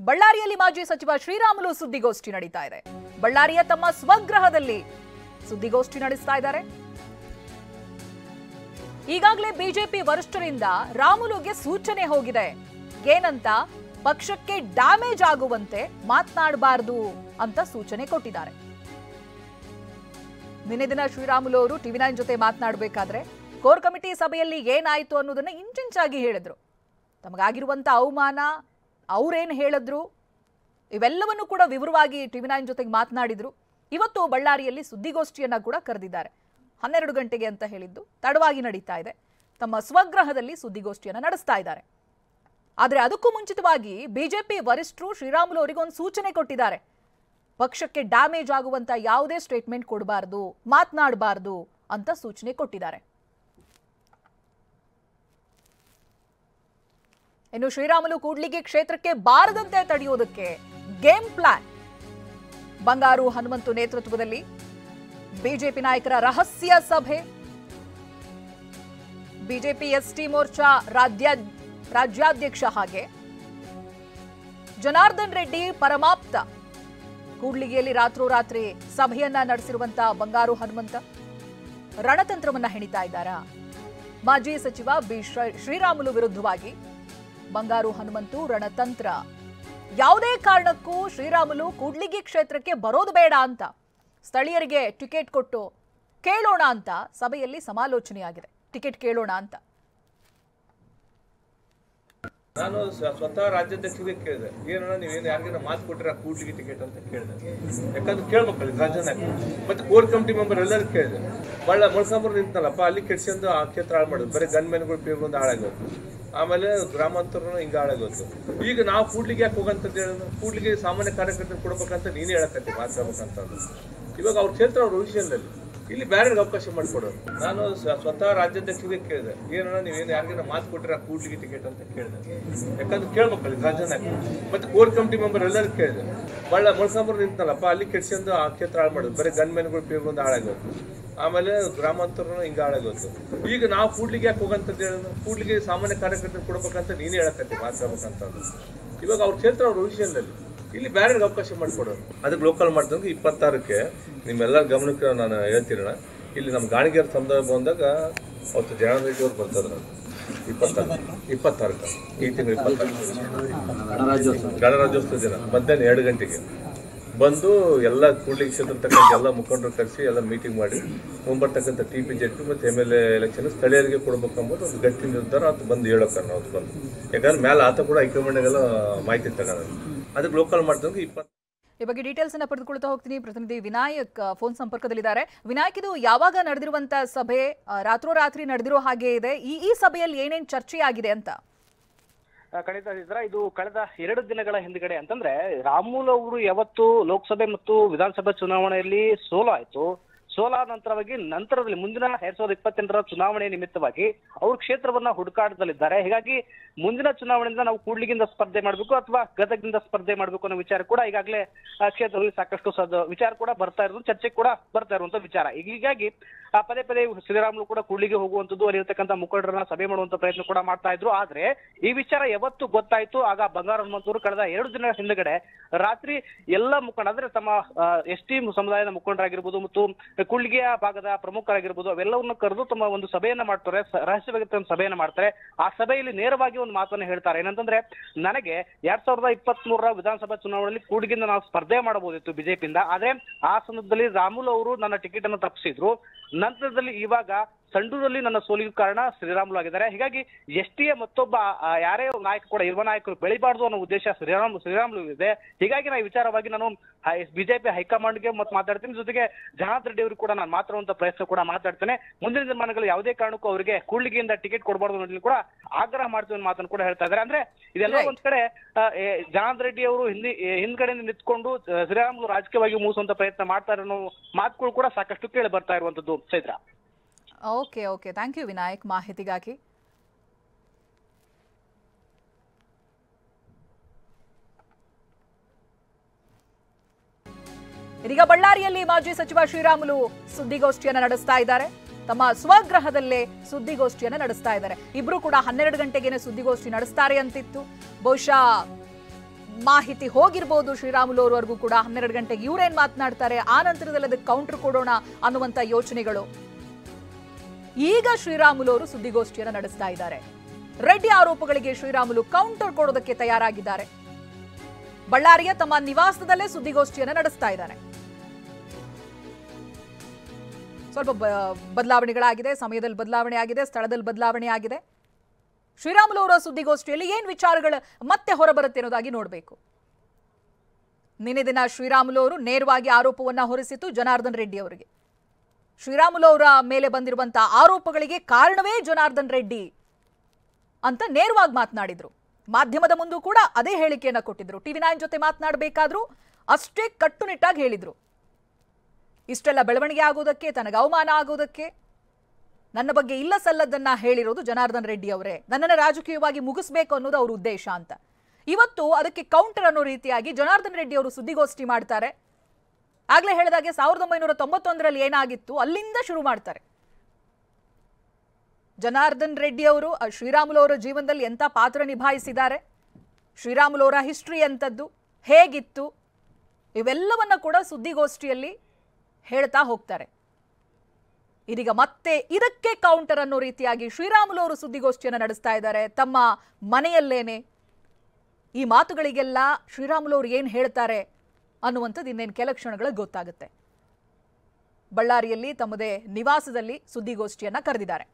ಬಳ್ಳಾರಿಯಲ್ಲಿ ಮಾಜಿ ಸಚಿವ ಶ್ರೀರಾಮುಲು ಸುದ್ದಿಗೋಷ್ಠಿ ನಡೀತಾ ಇದೆ. ಬಳ್ಳಾರಿಯ ತಮ್ಮ ಸ್ವಗೃಹದಲ್ಲಿ ಸುದ್ದಿಗೋಷ್ಠಿ ನಡೆಸ್ತಾ ಇದ್ದಾರೆ. ಈಗಾಗಲೇ ಬಿಜೆಪಿ ವರಿಷ್ಠರಿಂದ ರಾಮುಲುಗೆ ಸೂಚನೆ ಹೋಗಿದೆ. ಏನಂತ? ಪಕ್ಷಕ್ಕೆ ಡ್ಯಾಮೇಜ್ ಆಗುವಂತೆ ಮಾತನಾಡಬಾರದು ಅಂತ ಸೂಚನೆ ಕೊಟ್ಟಿದ್ದಾರೆ. ನಿನ್ನೆ ದಿನ ಶ್ರೀರಾಮುಲು ಅವರು ಟಿವಿ9 ಜೊತೆ ಮಾತನಾಡಬೇಕಾದ್ರೆ ಕೋರ್ ಕಮಿಟಿ ಸಭೆಯಲ್ಲಿ ಏನಾಯಿತು ಅನ್ನೋದನ್ನ ಇಂಚಿಂಚಾಗಿ ಹೇಳಿದ್ರು. ತಮಗಾಗಿರುವಂತ ಅವಮಾನ, ಅವರೇನು ಹೇಳಿದ್ರು, ಇವೆಲ್ಲವನ್ನು ಕೂಡ ವಿವರವಾಗಿ ಟಿವಿ9 ಜೊತೆಗೆ ಮಾತನಾಡಿದ್ರು. ಇವತ್ತು ಬಳ್ಳಾರಿಯಲ್ಲಿ ಸುದ್ದಿಗೋಷ್ಠಿಯನ್ನ ಕೂಡ ಕರೆದಿದ್ದಾರೆ. 12 ಗಂಟೆಗೆ ಅಂತ ಹೇಳಿದ್ದು ತಡವಾಗಿ ನಡೀತಾ ಇದೆ. ತಮ್ಮ ಸ್ವಗೃಹದಲ್ಲಿ ಸುದ್ದಿಗೋಷ್ಠಿಯನ್ನ ನಡೆಸ್ತಾ ಇದ್ದಾರೆ. ಆದರೆ ಅದಕ್ಕೂ ಮುಂಚಿತವಾಗಿ ಬಿಜೆಪಿ ವರಿಷ್ಠರು ಶ್ರೀರಾಮುಲು ಅವರಿಗೆ ಒಂದು ಸೂಚನೆ ಕೊಟ್ಟಿದ್ದಾರೆ. ಪಕ್ಷಕ್ಕೆ ಡ್ಯಾಮೇಜ್ ಆಗುವಂತ ಯಾವುದೇ ಸ್ಟೇಟ್ಮೆಂಟ್ ಕೊಡಬಾರದು, ಮಾತನಾಡಬಾರದು ಅಂತ ಸೂಚನೆ ಕೊಟ್ಟಿದ್ದಾರೆ. ಇನ್ನು ಶ್ರೀರಾಮುಲು ಕೂಡ್ಲಿಗಿ ಕ್ಷೇತ್ರಕ್ಕೆ ಬಾರದಂತೆ ತಡೆಯುವುದಕ್ಕೆ ಗೇಮ್ ಪ್ಲಾನ್. ಬಂಗಾರು ಹನುಮಂತು ನೇತೃತ್ವದಲ್ಲಿ ಬಿಜೆಪಿ ನಾಯಕರ ರಹಸ್ಯ ಸಭೆ. ಬಿಜೆಪಿ ಎಸ್ಟಿ ಮೋರ್ಚಾ ರಾಜ್ಯಾಧ್ಯಕ್ಷ ಹಾಗೆ ಜನಾರ್ದನ್ ರೆಡ್ಡಿ ಪರಮಾಪ್ತ ಕೂಡ್ಲಿಗಿಯಲ್ಲಿ ರಾತ್ರೋರಾತ್ರಿ ಸಭೆಯನ್ನ ನಡೆಸಿರುವಂತಹ ಬಂಗಾರು ಹನುಮಂತ ರಣತಂತ್ರವನ್ನ ಹೆಣಿತಾ ಇದ್ದಾರಾ? ಮಾಜಿ ಸಚಿವ ಶ್ರೀರಾಮುಲು ವಿರುದ್ಧವಾಗಿ ಬಂಗಾರು ಹನುಮಂತು ರಣತಂತ್ರ. ಯಾವುದೇ ಕಾರಣಕ್ಕೂ ಶ್ರೀರಾಮುಲು ಕೂಡ್ಲಿಗಿ ಕ್ಷೇತ್ರಕ್ಕೆ ಬರೋದು ಬೇಡ ಅಂತ ಸ್ಥಳೀಯರಿಗೆ ಟಿಕೆಟ್ ಕೊಟ್ಟು ಕೇಳೋಣ ಅಂತ ಸಭೆಯಲ್ಲಿ ಸಮಾಲೋಚನೆಯಾಗಿದೆ. ಟಿಕೆಟ್ ಕೇಳೋಣ ಅಂತ ನಾನು ಸ್ವತಃ ರಾಜ್ಯಾಧ್ಯಕ್ಷರಿಗೆ ಕೇಳಿದೆ, ಏನನ್ನ ನೀವೇನು ಯಾರಿಗಾರ ಮಾತು ಕೊಟ್ಟಿರ ಕೂಡ್ಲಿಗಿ ಟಿಕೆಟ್ ಅಂತ ಕೇಳಿದೆ. ಯಾಕಂದ್ರೆ ಕೇಳ್ಬೇಕಲ್ಲ ರಾಜ್ಯನ. ಮತ್ತೆ ಕೋರ್ ಕಮಿಟಿ ಮೆಂಬರ್ ಎಲ್ಲರೂ ಕೇಳಿದೆ. ಮೊಳಸಾಂಬರ್ ನಿಂತನಲ್ಲಪ್ಪ, ಅಲ್ಲಿ ಕೆಡ್ಸ್ಕೊಂಡು ಆ ಕ್ಷೇತ್ರ ಹಾಳು ಮಾಡೋದು, ಬರೀ ಗನ್ ಮ್ಯಾನ್ಗಳು ಪೇರ್ಕೊಂಡು ಹಾಳಾಗೋದು. ಆಮೇಲೆ ಗ್ರಾಮಾಂತರನು ಹಿಂಗೆ ಹಾಳಾಗೋದು. ಈಗ ನಾವು ಕೂಡ್ಲಿಗೆ ಯಾಕೆ ಹೋಗಂತದ್ದು ಹೇಳೋದು? ಕೂಡ್ಲಿಗೆ ಸಾಮಾನ್ಯ ಕಾರ್ಯಕರ್ತರು ಕೊಡ್ಬೇಕಂತ ನೀನೇ ಹೇಳಕತ್ತಿ ಮಾತಾಡ್ಬೇಕಂತ. ಇವಾಗ ಅವ್ರ ಕ್ಷೇತ್ರ ಅವ್ರ ವಿಷಯದಲ್ಲಿ ಇಲ್ಲಿ ಬೇರೆಗೆ ಅವಕಾಶ ಮಾಡಿಕೊಡೋದು. ನಾನು ಸ್ವತಃ ರಾಜ್ಯಾಧ್ಯಕ್ಷರಿಗೆ ಕೇಳಿದೆ, ಏನನ್ನ ನೀವೇನು ಯಾರಿಗಾರ ಮಾತು ಕೊಟ್ಟಿರ ಕೂಡ್ಲಿಗಿ ಟಿಕೆಟ್ ಅಂತ ಕೇಳಿದೆ. ಯಾಕಂದ್ರೆ ಕೇಳ್ಬೇಕಲ್ಲ ರಾಜ್ಯನ. ಮತ್ತೆ ಕೋರ್ ಕಮಿಟಿ ಮೆಂಬರ್ ಎಲ್ಲರೂ ಕೇಳಿದೆ. ಮೊಳಸಾಂಬರ್ ನಿಂತನಲ್ಲಪ್ಪ, ಅಲ್ಲಿ ಕೆಡ್ಸ್ಕೊಂಡು ಆ ಕ್ಷೇತ್ರ ಹಾಳು ಮಾಡೋದು, ಬರೀ ಗನ್ ಮ್ಯಾನ್ಗಳು ಪೇರ್ಕೊಂಡು ಹಾಳಾಗೋದು. ಆಮೇಲೆ ಗ್ರಾಮಾಂತರನು ಹಿಂಗೆ ಹಾಳಾಗೋದು. ಈಗ ನಾವು ಕೂಡ್ಲಿಗೆ ಯಾಕೆ ಹೋಗಂತದ್ದು ಹೇಳೋದು? ಕೂಡ್ಲಿಗೆ ಸಾಮಾನ್ಯ ಕಾರ್ಯಕರ್ತರು ಕೊಡ್ಬೇಕಂತ ನೀನೇ ಹೇಳಕತ್ತಿ ಮಾತಾಡ್ಬೇಕಂತ. ಇವಾಗ ಅವ್ರ ಕ್ಷೇತ್ರ ಅವ್ರ ವಿಷಯದಲ್ಲಿ ಇಲ್ಲಿ ಬೇರೆಗೆ ಅವಕಾಶ ಮಾಡಿಕೊಡೋದು. ಅದಕ್ಕೆ ಲೋಕಲ್ ಮಾಡ್ದಂಗೆ 26ಕ್ಕೆ ನಿಮ್ಮೆಲ್ಲರ ಗಮನಕ್ಕೆ ನಾನು ಹೇಳ್ತೀರಣ. ಇಲ್ಲಿ ನಮ್ಮ ಗಾಣಿಗೆರ ಸಮುದಾಯ ಬಂದಾಗ ಅವತ್ತು ಜನಾರ್ದನ್ ರೆಡ್ಡಿ ಅವ್ರು ಬರ್ತಾರೆ. 26 ಈ ತಿಂಗಳು 26 ಗಣರಾಜ್ಯೋತ್ಸವ ದಿನ ಮಧ್ಯಾಹ್ನ 2 ಗಂಟೆಗೆ ಬಂದು ಎಲ್ಲ ಕೂಡ್ಲಿಗಿ ಕ್ಷೇತ್ರ ತಕ್ಕಂಥ ಎಲ್ಲ ಮುಖಂಡರು ಕರೆಸಿ ಎಲ್ಲ ಮೀಟಿಂಗ್ ಮಾಡಿ ಮುಂಬರ್ತಕ್ಕಂಥ TP ಜೆಡ್ ಮತ್ತು MLA ಎಲೆಕ್ಷನ್ ಸ್ಥಳೀಯರಿಗೆ ಕೊಡ್ಬೇಕಂಬೋದು ಒಂದು ಗಟ್ಟಿ ನಿರ್ಧಾರ ಆತ ಬಂದು ಹೇಳೋಕೆ ನಾವು ಬಂದು. ಯಾಕಂದ್ರೆ ಮೇಲೆ ಆತ ಕೂಡ ಹೈಕಮಾಂಡ್ಗೆಲ್ಲ ಮಾಹಿತಿ ತಗೊಳ್ಳೋದು. ಅದಕ್ಕೆ ಲೋಕಲ್ ಮಾಡ್ದಂಗೆ 20 ಈ ಬಗ್ಗೆ ಡೀಟೇಲ್ಸ್ ಅನ್ನ ಪಡೆದುಕೊಳ್ತಾ ಹೋಗ್ತೀನಿ. ಪ್ರತಿನಿಧಿ ವಿನಾಯಕ್ ಫೋನ್ ಸಂಪರ್ಕದಲ್ಲಿದ್ದಾರೆ. ವಿನಾಯಕ್, ಇದು ಯಾವಾಗ ನಡೆದಿರುವಂತ ಸಭೆ? ರಾತ್ರೋರಾತ್ರಿ ನಡೆದಿರೋ ಹಾಗೆ ಇದೆ. ಈ ಸಭೆಯಲ್ಲಿ ಏನೇನು ಚರ್ಚೆ ಆಗಿದೆ ಅಂತ? ಖಂಡಿತ ಇದು ಕಳೆದ 2 ದಿನಗಳ ಹಿಂದ್ಗಡೆ ಅಂತಂದ್ರೆ ರಾಮುಲು ಅವರು ಯಾವತ್ತು ಲೋಕಸಭೆ ಮತ್ತು ವಿಧಾನಸಭೆ ಚುನಾವಣೆಯಲ್ಲಿ ಸೋಲಾದ ನಂತರದಲ್ಲಿ ಮುಂದಿನ 2028ರ ಚುನಾವಣೆ ನಿಮಿತ್ತವಾಗಿ ಅವರು ಕ್ಷೇತ್ರವನ್ನ ಹುಡುಕಾಟದಲ್ಲಿದ್ದಾರೆ. ಹೀಗಾಗಿ ಮುಂದಿನ ಚುನಾವಣೆಯಿಂದ ನಾವು ಕೂಡ್ಲಿಗಿಂದ ಸ್ಪರ್ಧೆ ಮಾಡಬೇಕು ಅಥವಾ ಗದಗದಿಂದ ಸ್ಪರ್ಧೆ ಮಾಡಬೇಕು ಅನ್ನೋ ವಿಚಾರ ಕೂಡ ಈಗಾಗಲೇ ಕ್ಷೇತ್ರದಲ್ಲಿ ಸಾಕಷ್ಟು ವಿಚಾರ ಕೂಡ ಬರ್ತಾ ಇರೋದು, ಚರ್ಚೆ ಕೂಡ ಬರ್ತಾ ಇರುವಂತ ವಿಚಾರ. ಹೀಗಾಗಿ ಪದೇ ಪದೇ ಶ್ರೀರಾಮುಲು ಕೂಡ ಕೂಡ್ಲಿಗೆ ಹೋಗುವಂತದ್ದು, ಅಲ್ಲಿರ್ತಕ್ಕಂಥ ಮುಖಂಡರನ್ನ ಸಭೆ ಮಾಡುವಂತ ಪ್ರಯತ್ನ ಕೂಡ ಮಾಡ್ತಾ ಇದ್ರು. ಆದ್ರೆ ಈ ವಿಚಾರ ಯಾವತ್ತು ಗೊತ್ತಾಯ್ತು, ಆಗ ಬಂಗಾರ ಹನುಮಂತರು ಕಳೆದ 2 ದಿನಗಳ ಹಿಂದಗಡೆ ರಾತ್ರಿ ಎಲ್ಲ ಮುಖಂಡ ಅಂದ್ರೆ ತಮ್ಮ ST ಸಮುದಾಯದ ಮುಖಂಡರಾಗಿರ್ಬೋದು ಮತ್ತು ಕೂಡ್ಲಿಗಿಯ ಭಾಗದ ಪ್ರಮುಖರಾಗಿರ್ಬೋದು ಅವೆಲ್ಲವನ್ನು ಕರೆದು ತಮ್ಮ ಒಂದು ಸಭೆಯನ್ನ ಮಾಡ್ತಾರೆ, ರಹಸ್ಯವಾಗಿ ಸಭೆಯನ್ನ ಮಾಡ್ತಾರೆ. ಆ ಸಭೆಯಲ್ಲಿ ನೇರವಾಗಿ ಒಂದು ಮಾತನ್ನ ಹೇಳ್ತಾರೆ. ಏನಂತಂದ್ರೆ, ನನಗೆ 2023ರ ವಿಧಾನಸಭಾ ಚುನಾವಣೆಯಲ್ಲಿ ಕೂಡ್ಲಿಗಿಂದ ನಾವು ಸ್ಪರ್ಧೆ ಮಾಡಬಹುದಿತ್ತು ಬಿಜೆಪಿಯಿಂದ. ಆದ್ರೆ ಆ ಸಂದರ್ಭದಲ್ಲಿ ರಾಮುಲು ಅವರು ನನ್ನ ಟಿಕೆಟ್ ಅನ್ನು ತಪ್ಪಿಸಿದ್ರು. ನಂತರದಲ್ಲಿ ಇವಾಗ ಸಂಡೂರಲ್ಲಿ ನನ್ನ ಸೋಲಿಗೆ ಕಾರಣ ಶ್ರೀರಾಮುಲು ಆಗಿದ್ದಾರೆ. ಹೀಗಾಗಿ STಯ ಮತ್ತೊಬ್ಬ ಯಾರೇ ನಾಯಕ ಕೂಡ ಯುವ ನಾಯಕರು ಬೆಳಿಬಾರ್ದು ಅನ್ನೋ ಉದ್ದೇಶ ಶ್ರೀರಾಮುಲು ಇದೆ. ಹೀಗಾಗಿ ನಾನು ಈ ವಿಚಾರವಾಗಿ ನಾನು ಬಿಜೆಪಿ ಹೈಕಮಾಂಡ್ಗೆ ಮತ್ತೆ ಮಾತಾಡ್ತೀನಿ, ಜೊತೆಗೆ ಜನಾರ್ದನ್ ರೆಡ್ಡಿ ಅವರು ಕೂಡ ನಾನು ಮಾತಾಡುವಂತ ಪ್ರಯತ್ನ ಕೂಡ ಮಾತಾಡ್ತೇನೆ. ಮುಂದಿನ ದಿನಮಾನಗಳು ಯಾವುದೇ ಕಾರಣಕ್ಕೂ ಅವರಿಗೆ ಕೂಡ್ಲಿಗಿಯಿಂದ ಟಿಕೆಟ್ ಕೊಡಬಾರ್ದು ಅನ್ನೋದನ್ನು ಕೂಡ ಆಗ್ರಹ ಮಾಡ್ತೀವಿ ಅನ್ನೋ ಮಾತನ್ನು ಕೂಡ ಹೇಳ್ತಾ ಇದ್ದಾರೆ. ಅಂದ್ರೆ ಇದೆಲ್ಲ ಒಂದ್ ಕಡೆ ಜನಾರ್ದನ್ ರೆಡ್ಡಿ ಅವರು ಹಿಂದ್ಗಡೆಯಿಂದ ನಿಂತ್ಕೊಂಡು ಶ್ರೀರಾಮುಲು ರಾಜಕೀಯವಾಗಿ ಮೂಸುವಂತ ಪ್ರಯತ್ನ ಮಾಡ್ತಾರೆ ಅನ್ನೋ ಮಾತುಗಳು ಕೂಡ ಸಾಕಷ್ಟು ಕೇಳಿ ಬರ್ತಾ ಇರುವಂತದ್ದು. Chaitra, okay, thank you Vinayak ಮಾಹಿತಿಗಾಗಿ. ಇದೀಗ ಬಳ್ಳಾರಿಯಲ್ಲಿ ಮಾಜಿ ಸಚಿವ ಶ್ರೀರಾಮುಲು ಸುದ್ದಿಗೋಷ್ಠಿಯನ್ನು ನಡೆಸ್ತಾ ಇದ್ದಾರೆ. ತಮ್ಮ ಸ್ವಗೃಹದಲ್ಲೇ ಸುದ್ದಿಗೋಷ್ಠಿಯನ್ನು ನಡೆಸ್ತಾ ಇದ್ದಾರೆ. ಇಬ್ರು ಕೂಡ 12 ಗಂಟೆಗೇನೆ ಸುದ್ದಿಗೋಷ್ಠಿ ನಡೆಸ್ತಾರೆ ಅಂತಿತ್ತು. ಬಹುಶಃ ಮಾಹಿತಿ ಹೋಗಿರ್ಬೋದು ಶ್ರೀರಾಮುಲು ಅವರವರೆಗೂ ಕೂಡ. 12 ಗಂಟೆಗೆ ಇವರೇನ್ ಮಾತನಾಡ್ತಾರೆ, ಆ ನಂತರದಲ್ಲಿ ಅದಕ್ಕೆ ಕೌಂಟರ್ ಕೊಡೋಣ ಅನ್ನುವಂತ ಯೋಚನೆಗಳು. ಈಗ ಶ್ರೀರಾಮುಲು ಅವರು ಸುದ್ದಿಗೋಷ್ಠಿಯನ್ನು ನಡೆಸ್ತಾ ಇದ್ದಾರೆ. ರೆಡ್ಡಿ ಆರೋಪಗಳಿಗೆ ಶ್ರೀರಾಮುಲು ಕೌಂಟರ್ ಕೊಡೋದಕ್ಕೆ ತಯಾರಾಗಿದ್ದಾರೆ. ಬಳ್ಳಾರಿಯ ತಮ್ಮ ನಿವಾಸದಲ್ಲೇ ಸುದ್ದಿಗೋಷ್ಠಿಯನ್ನು ನಡೆಸ್ತಾ ಇದ್ದಾರೆ. ಸ್ವಲ್ಪ ಬದಲಾವಣೆಗಳಾಗಿದೆ, ಸಮಯದಲ್ಲಿ ಬದಲಾವಣೆ ಆಗಿದೆ, ಸ್ಥಳದಲ್ಲಿ ಬದಲಾವಣೆ ಆಗಿದೆ. ಶ್ರೀರಾಮುಲು ಅವರ ಸುದ್ದಿಗೋಷ್ಠಿಯಲ್ಲಿ ಏನ್ ವಿಚಾರಗಳು ಮತ್ತೆ ಹೊರಬರುತ್ತೆ ಅನ್ನೋದಾಗಿ ನೋಡಬೇಕು. ನಿನ್ನೆ ದಿನ ಶ್ರೀರಾಮುಲು ಅವರು ನೇರವಾಗಿ ಆರೋಪವನ್ನ ಹೊರಿಸಿತು ಜನಾರ್ದನ್ ರೆಡ್ಡಿ ಅವರಿಗೆ. ಶ್ರೀರಾಮುಲು ಅವರ ಮೇಲೆ ಬಂದಿರುವಂತಹ ಆರೋಪಗಳಿಗೆ ಕಾರಣವೇ ಜನಾರ್ದನ್ ರೆಡ್ಡಿ ಅಂತ ನೇರವಾಗಿ ಮಾತನಾಡಿದ್ರು. ಮಾಧ್ಯಮದ ಮುಂದೂ ಕೂಡ ಅದೇ ಹೇಳಿಕೆಯನ್ನ ಕೊಟ್ಟಿದ್ರು. TV9 ಜೊತೆ ಮಾತನಾಡಬೇಕಾದ್ರೂ ಅಷ್ಟೇ ಕಟ್ಟುನಿಟ್ಟಾಗಿ ಹೇಳಿದ್ರು. ಇಷ್ಟೆಲ್ಲ ಬೆಳವಣಿಗೆ ಆಗೋದಕ್ಕೆ, ತನಗೆ ಅವಮಾನ ಆಗೋದಕ್ಕೆ, ನನ್ನ ಬಗ್ಗೆ ಇಲ್ಲ ಸಲ್ಲದನ್ನ ಹೇಳಿರೋದು ಜನಾರ್ದನ್ ರೆಡ್ಡಿ ಅವರೇ, ನನ್ನನ್ನು ರಾಜಕೀಯವಾಗಿ ಮುಗಿಸ್ಬೇಕು ಅನ್ನೋದು ಅವ್ರ ಉದ್ದೇಶ ಅಂತ. ಇವತ್ತು ಅದಕ್ಕೆ ಕೌಂಟರ್ ಅನ್ನೋ ರೀತಿಯಾಗಿ ಜನಾರ್ದನ್ ರೆಡ್ಡಿ ಅವರು ಸುದ್ದಿಗೋಷ್ಠಿ ಮಾಡ್ತಾರೆ. ಆಗ್ಲೇ ಹೇಳಿದಾಗೆ 1991ರಲ್ಲಿ ಏನಾಗಿತ್ತು ಅಲ್ಲಿಂದ ಶುರು ಮಾಡ್ತಾರೆ. ಜನಾರ್ದನ್ ರೆಡ್ಡಿ ಅವರು ಶ್ರೀರಾಮುಲು ಅವರ ಜೀವನದಲ್ಲಿ ಎಂಥ ಪಾತ್ರ ನಿಭಾಯಿಸಿದ್ದಾರೆ, ಶ್ರೀರಾಮುಲು ಅವರ ಹಿಸ್ಟ್ರಿ ಎಂಥದ್ದು, ಹೇಗಿತ್ತು, ಇವೆಲ್ಲವನ್ನ ಕೂಡ ಸುದ್ದಿಗೋಷ್ಠಿಯಲ್ಲಿ ಹೇಳ್ತಾ ಹೋಗ್ತಾರೆ. ಇದೀಗ ಮತ್ತೆ ಇದಕ್ಕೆ ಕೌಂಟರ್ ಅನ್ನೋ ರೀತಿಯಾಗಿ ಶ್ರೀರಾಮುಲು ಅವರು ಸುದ್ದಿಗೋಷ್ಠಿಯನ್ನು ನಡೆಸ್ತಾ ಇದ್ದಾರೆ ತಮ್ಮ ಮನೆಯಲ್ಲೇನೆ. ಈ ಮಾತುಗಳಿಗೆಲ್ಲ ಶ್ರೀರಾಮುಲು ಅವರು ಏನು ಹೇಳ್ತಾರೆ ಅನ್ನುವಂಥದ್ದು ಇನ್ನೇನು ಕೆಲ ಕ್ಷಣಗಳಲ್ಲಿ ಗೊತ್ತಾಗುತ್ತೆ. ಬಳ್ಳಾರಿಯಲ್ಲಿ ತಮ್ಮದೇ ನಿವಾಸದಲ್ಲಿ ಸುದ್ದಿಗೋಷ್ಠಿಯನ್ನು ಕರೆದಿದ್ದಾರೆ.